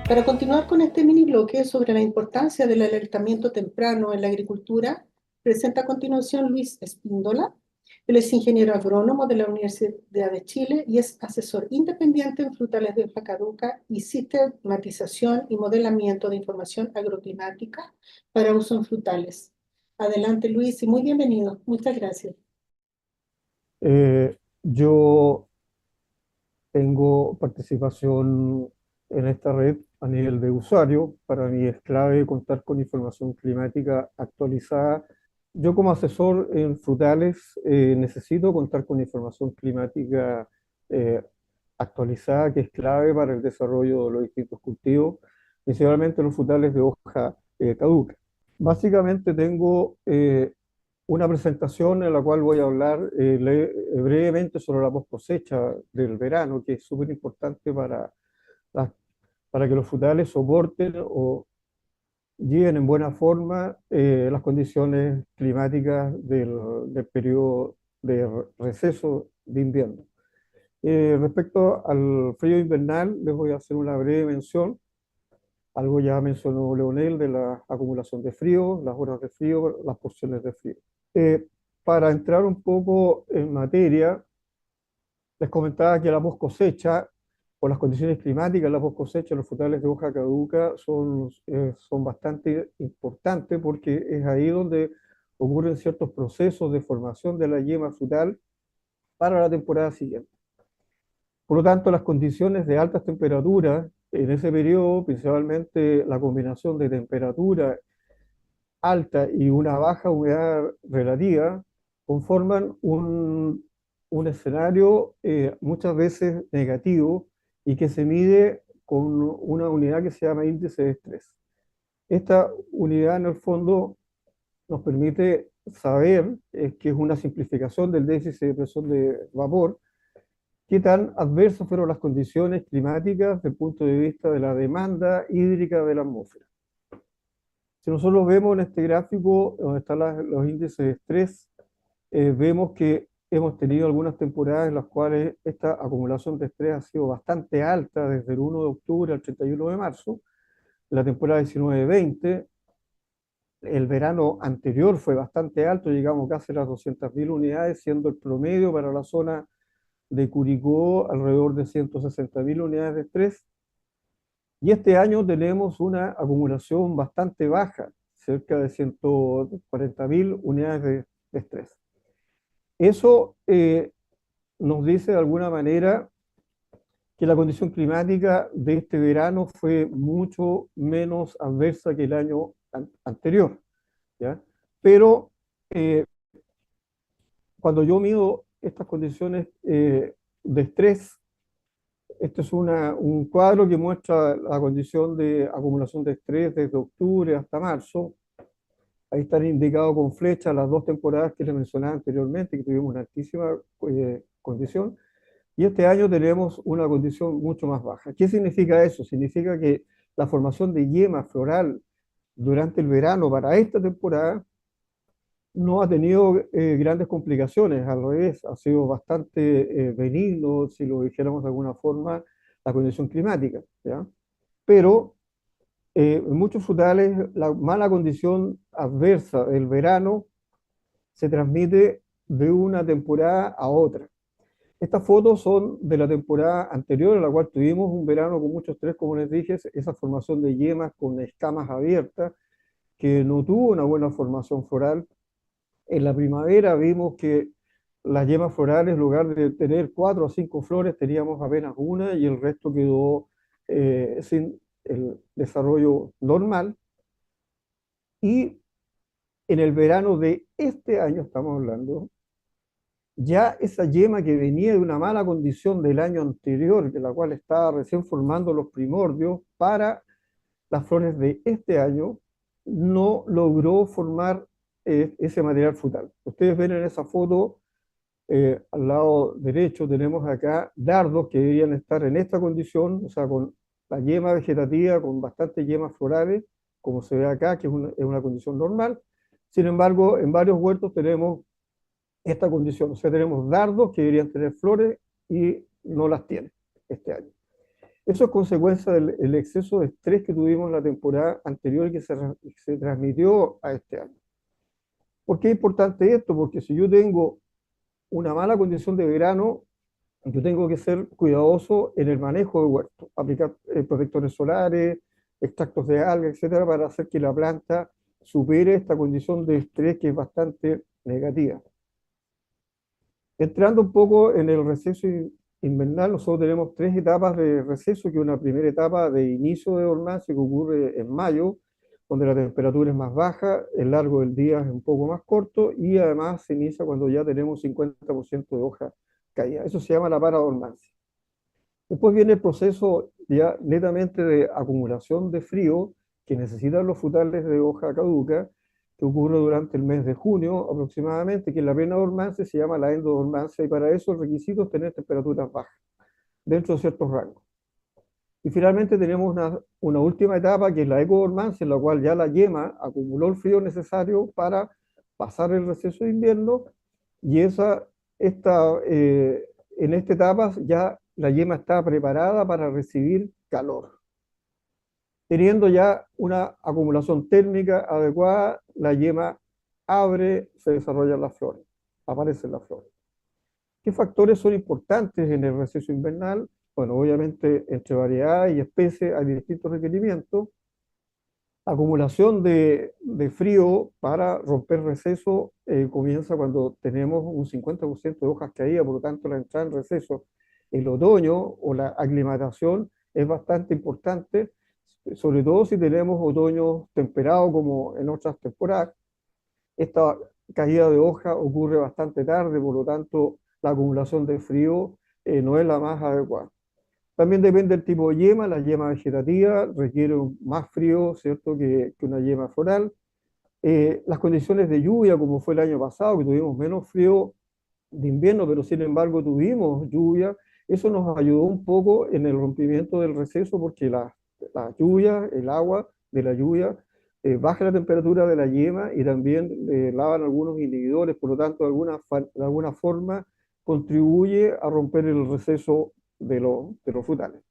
Para continuar con este mini bloque sobre la importancia del alertamiento temprano en la agricultura, presenta a continuación Luis Espíndola. Él es ingeniero agrónomo de la Universidad de Chile y es asesor independiente en frutales de hoja caduca y sistematización y modelamiento de información agroclimática para uso en frutales. Adelante, Luis, y muy bienvenido. Muchas gracias. Yo tengo participación en esta red a nivel de usuario. Para mí es clave contar con información climática actualizada. Yo como asesor en frutales necesito contar con información climática eh, actualizada, que es clave para el desarrollo de los distintos cultivos, principalmente los frutales de hoja caduca. Básicamente tengo una presentación en la cual voy a hablar brevemente sobre la post cosecha del verano, que es súper importante las- para que los frutales soporten o lleven en buena forma las condiciones climáticas del periodo de receso de invierno. Respecto al frío invernal, les voy a hacer una breve mención. Algo ya mencionó Leonel de la acumulación de frío, las horas de frío, las porciones de frío. Eh, para entrar un poco en materia, les comentaba que la post cosecha, por las condiciones climáticas, la post cosecha, los frutales de hoja caduca son bastante importantes porque es ahí donde ocurren ciertos procesos de formación de la yema frutal para la temporada siguiente. Por lo tanto, las condiciones de altas temperaturas en ese periodo, principalmente la combinación de temperatura alta y una baja humedad relativa, conforman un escenario muchas veces negativo y que se mide con una unidad que se llama índice de estrés. Esta unidad en el fondo nos permite saber que es una simplificación del déficit de presión de vapor, qué tan adversas fueron las condiciones climáticas desde el punto de vista de la demanda hídrica de la atmósfera. Si nosotros vemos en este gráfico donde están los índices de estrés, vemos que hemos tenido algunas temporadas en las cuales esta acumulación de estrés ha sido bastante alta, desde el 1 de octubre al 31 de marzo. La temporada 19-20, el verano anterior fue bastante alto, llegamos casi a las 200.000 unidades, siendo el promedio para la zona de Curicó alrededor de 160.000 unidades de estrés. Y este año tenemos una acumulación bastante baja, cerca de 140.000 unidades de estrés. Eso nos dice de alguna manera que la condición climática de este verano fue mucho menos adversa que el año anterior, ¿ya? Pero eh, cuando yo mido estas condiciones de estrés, este es un cuadro que muestra la condición de acumulación de estrés desde octubre hasta marzo. Ahí están indicados con flecha las dos temporadas que les mencionaba anteriormente, que tuvimos una altísima condición. Y este año tenemos una condición mucho más baja. ¿Qué significa eso? Significa que la formación de yema floral durante el verano para esta temporada no ha tenido grandes complicaciones, al revés, ha sido bastante benigno, si lo dijéramos de alguna forma, la condición climática, ¿ya? Pero en muchos frutales la mala condición adversa del verano se transmite de una temporada a otra. Estas fotos son de la temporada anterior, en la cual tuvimos un verano con mucho estrés, como les dije, esa formación de yemas con escamas abiertas, que no tuvo una buena formación floral. En la primavera vimos que las yemas florales, en lugar de tener 4 o 5 flores, teníamos apenas una y el resto quedó sin el desarrollo normal. Y en el verano de este año, estamos hablando, ya esa yema que venía de una mala condición del año anterior, de la cual estaba recién formando los primordios para las flores de este año, no logró formar ese material frutal. Ustedes ven en esa foto, al lado derecho tenemos acá dardos que deberían estar en esta condición, o sea, con la yema vegetativa, con bastantes yemas florales, como se ve acá, que es una condición normal. Sin embargo, en varios huertos tenemos esta condición. O sea, tenemos dardos que deberían tener flores y no las tienen este año. Eso es consecuencia del el exceso de estrés que tuvimos en la temporada anterior y que se transmitió a este año. ¿Por qué es importante esto? Porque si yo tengo una mala condición de verano, yo tengo que ser cuidadoso en el manejo de huerto, aplicar protectores solares, extractos de algas, etcétera, para hacer que la planta supere esta condición de estrés que es bastante negativa. Entrando un poco en el receso invernal, nosotros tenemos tres etapas de receso, que es una primera etapa de inicio de dormancia que ocurre en mayo, donde la temperatura es más baja, el largo del día es un poco más corto y además se inicia cuando ya tenemos 50% de hoja caída. Eso se llama la paradormancia. Después viene el proceso ya netamente de acumulación de frío que necesitan los frutales de hoja caduca, que ocurre durante el mes de junio aproximadamente, que en la plena dormancia se llama la endodormancia, y para eso el requisito es tener temperaturas bajas, dentro de ciertos rangos. Y finalmente tenemos una última etapa, que es la ecodormancia, en la cual ya la yema acumuló el frío necesario para pasar el receso de invierno, y en esta etapa ya la yema está preparada para recibir calor. Teniendo ya una acumulación térmica adecuada, la yema abre, se desarrollan las flores, aparecen las flores. ¿Qué factores son importantes en el receso invernal? Bueno, obviamente entre variedad y especie hay distintos requerimientos. Acumulación de frío para romper receso comienza cuando tenemos un 50% de hojas caídas, por lo tanto la entrada en receso, el otoño o la aclimatación es bastante importante, sobre todo si tenemos otoños temperados como en otras temporadas. Esta caída de hoja ocurre bastante tarde, por lo tanto la acumulación de frío no es la más adecuada. También depende del tipo de yema. La yema vegetativa requiere más frío, ¿cierto?, que una yema floral. Las condiciones de lluvia, como fue el año pasado, que tuvimos menos frío de invierno, pero sin embargo tuvimos lluvia, eso nos ayudó un poco en el rompimiento del receso, porque la lluvia, el agua de la lluvia, baja la temperatura de la yema y también lavan algunos inhibidores, por lo tanto, de alguna forma contribuye a romper el receso de los frutales.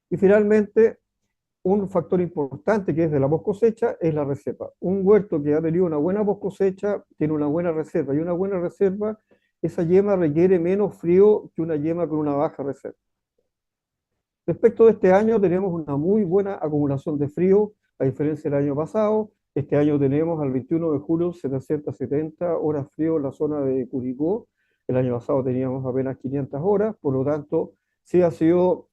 Y finalmente, un factor importante que es de la post cosecha es la reserva. Un huerto que ha tenido una buena post cosecha tiene una buena reserva, y una buena reserva, esa yema requiere menos frío que una yema con una baja reserva. Respecto de este año, tenemos una muy buena acumulación de frío, a diferencia del año pasado. Este año tenemos al 21 de julio 770 horas frío en la zona de Curicó. El año pasado teníamos apenas 500 horas, por lo tanto, sí ha sido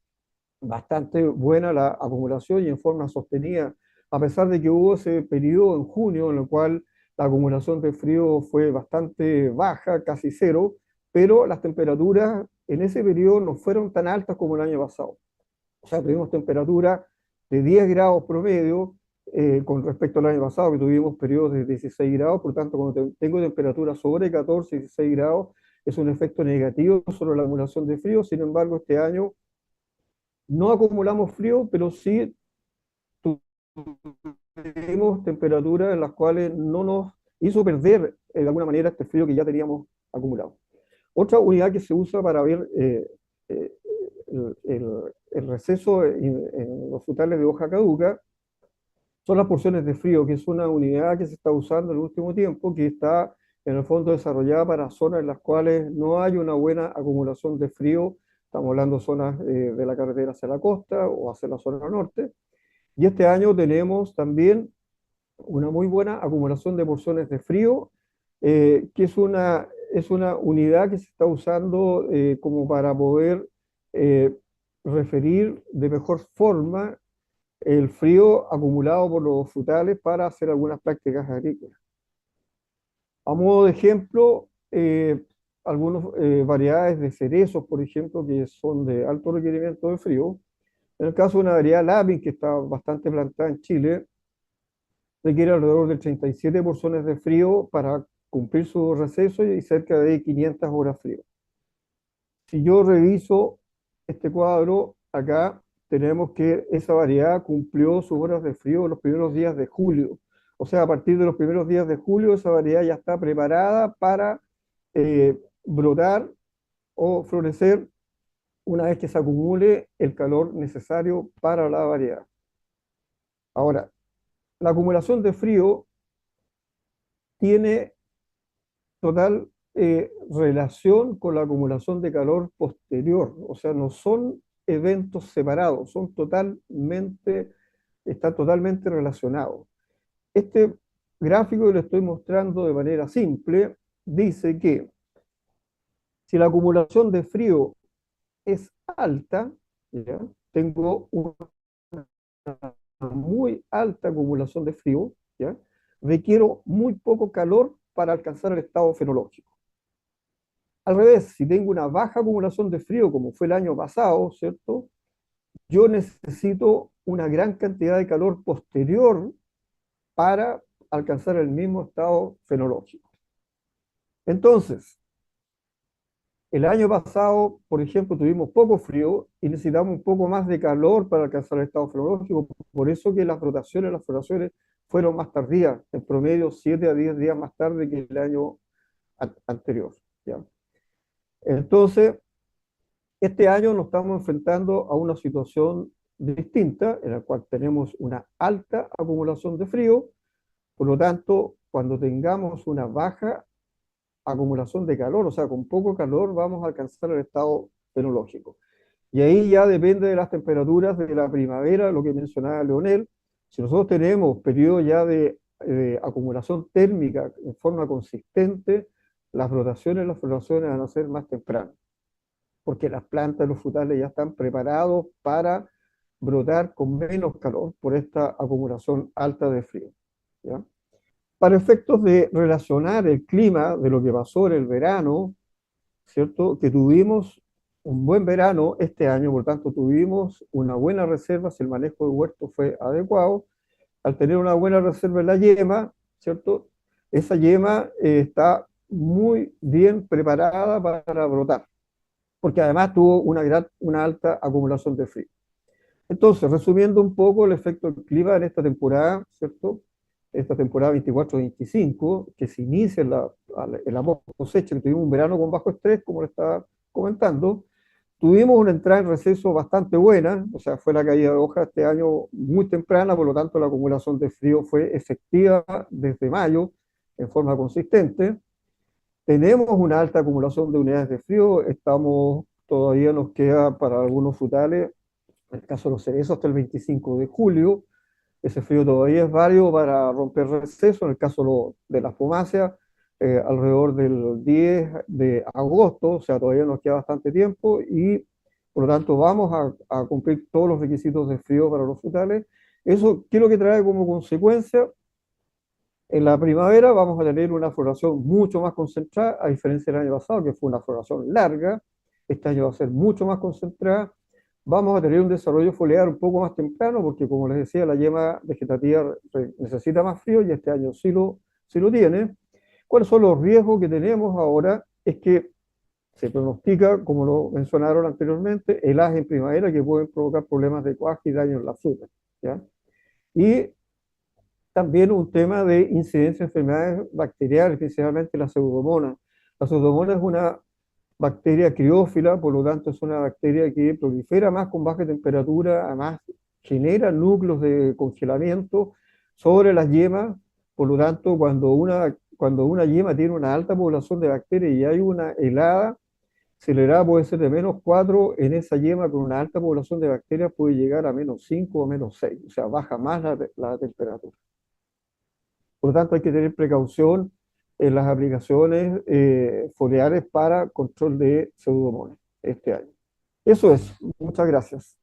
bastante buena la acumulación y en forma sostenida, a pesar de que hubo ese periodo en junio en el cual la acumulación de frío fue bastante baja, casi cero, pero las temperaturas en ese periodo no fueron tan altas como el año pasado. O sea, tuvimos temperaturas de 10 grados promedio con respecto al año pasado, que tuvimos periodos de 16 grados. Por tanto, cuando tengo temperaturas sobre 14, 16 grados, es un efecto negativo sobre la acumulación de frío. Sin embargo, este año no acumulamos frío, pero sí tuvimos temperaturas en las cuales no nos hizo perder de alguna manera este frío que ya teníamos acumulado. Otra unidad que se usa para ver eh, el receso en los frutales de hoja caduca son las porciones de frío, que es una unidad que se está usando en el último tiempo, que está en el fondo desarrollada para zonas en las cuales no hay una buena acumulación de frío. Estamos hablando de zonas de la carretera hacia la costa o hacia la zona norte. Y este año tenemos también una muy buena acumulación de porciones de frío, que es una unidad que se está usando como para poder eh, referir de mejor forma el frío acumulado por los frutales para hacer algunas prácticas agrícolas. A modo de ejemplo, algunas variedades de cerezos, por ejemplo, que son de alto requerimiento de frío. En el caso de una variedad Lapin, que está bastante plantada en Chile, requiere alrededor de 37 porciones de frío para cumplir su receso y cerca de 500 horas frío. Si yo reviso este cuadro, acá tenemos que esa variedad cumplió sus horas de frío en los primeros días de julio. O sea, a partir de los primeros días de julio, esa variedad ya está preparada para brotar o florecer una vez que se acumule el calor necesario para la variedad. Ahora, la acumulación de frío tiene total relación con la acumulación de calor posterior, o sea, no son eventos separados, están totalmente relacionados. Este gráfico que le estoy mostrando de manera simple dice que si la acumulación de frío es alta, ¿ya? Tengo una muy alta acumulación de frío, ¿ya? Requiero muy poco calor para alcanzar el estado fenológico. Al revés, si tengo una baja acumulación de frío, como fue el año pasado, ¿cierto? Yo necesito una gran cantidad de calor posterior para alcanzar el mismo estado fenológico. Entonces, el año pasado, por ejemplo, tuvimos poco frío y necesitamos un poco más de calor para alcanzar el estado fenológico. Por eso que las floraciones fueron más tardías, en promedio 7 a 10 días más tarde que el año anterior, ¿ya? Entonces, este año nos estamos enfrentando a una situación distinta, en la cual tenemos una alta acumulación de frío, por lo tanto, cuando tengamos una baja acumulación de calor, o sea, con poco calor vamos a alcanzar el estado fenológico. Y ahí ya depende de las temperaturas de la primavera, lo que mencionaba Leonel. Si nosotros tenemos periodos ya de acumulación térmica en forma consistente, las floraciones van a ser más tempranas, porque las plantas, los frutales ya están preparados para brotar con menos calor por esta acumulación alta de frío, ¿ya? Para efectos de relacionar el clima de lo que pasó en el verano, ¿cierto? Que tuvimos un buen verano este año, por tanto tuvimos una buena reserva, si el manejo de huerto fue adecuado. Al tener una buena reserva en la yema, ¿cierto? Esa yema está muy bien preparada para brotar, porque además tuvo una alta acumulación de frío. Entonces, resumiendo un poco el efecto del clima en esta temporada, ¿cierto? Esta temporada 24-25, que se inicia en la cosecha, que tuvimos un verano con bajo estrés, como le estaba comentando, tuvimos una entrada en receso bastante buena, o sea, fue la caída de hojas este año muy temprana, por lo tanto la acumulación de frío fue efectiva desde mayo en forma consistente. Tenemos una alta acumulación de unidades de frío, todavía nos queda para algunos frutales, en el caso de los cerezos, hasta el 25 de julio. Ese frío todavía es válido para romper receso. En el caso de las pomáceas, alrededor del 10 de agosto, o sea, todavía nos queda bastante tiempo y por lo tanto vamos a cumplir todos los requisitos de frío para los frutales. Eso, ¿qué es lo que trae como consecuencia? En la primavera vamos a tener una floración mucho más concentrada, a diferencia del año pasado, que fue una floración larga. Este año va a ser mucho más concentrada. Vamos a tener un desarrollo foliar un poco más temprano, porque como les decía, la yema vegetativa necesita más frío y este año sí lo tiene. ¿Cuáles son los riesgos que tenemos ahora? Es que se pronostica, como lo mencionaron anteriormente, heladas en primavera que pueden provocar problemas de cuaje y daño en la fruta, ¿ya? Y también un tema de incidencia de enfermedades bacteriales, principalmente la pseudomonas. La pseudomonas es una bacteria criófila, por lo tanto es una bacteria que prolifera más con baja temperatura, además genera núcleos de congelamiento sobre las yemas, por lo tanto cuando una yema tiene una alta población de bacterias y hay una helada, si la helada puede ser de -4, en esa yema con una alta población de bacterias puede llegar a -5 o -6, o sea, baja más la temperatura. Por lo tanto, hay que tener precaución en las aplicaciones foliares para control de pseudomonas este año. Eso es. Muchas gracias.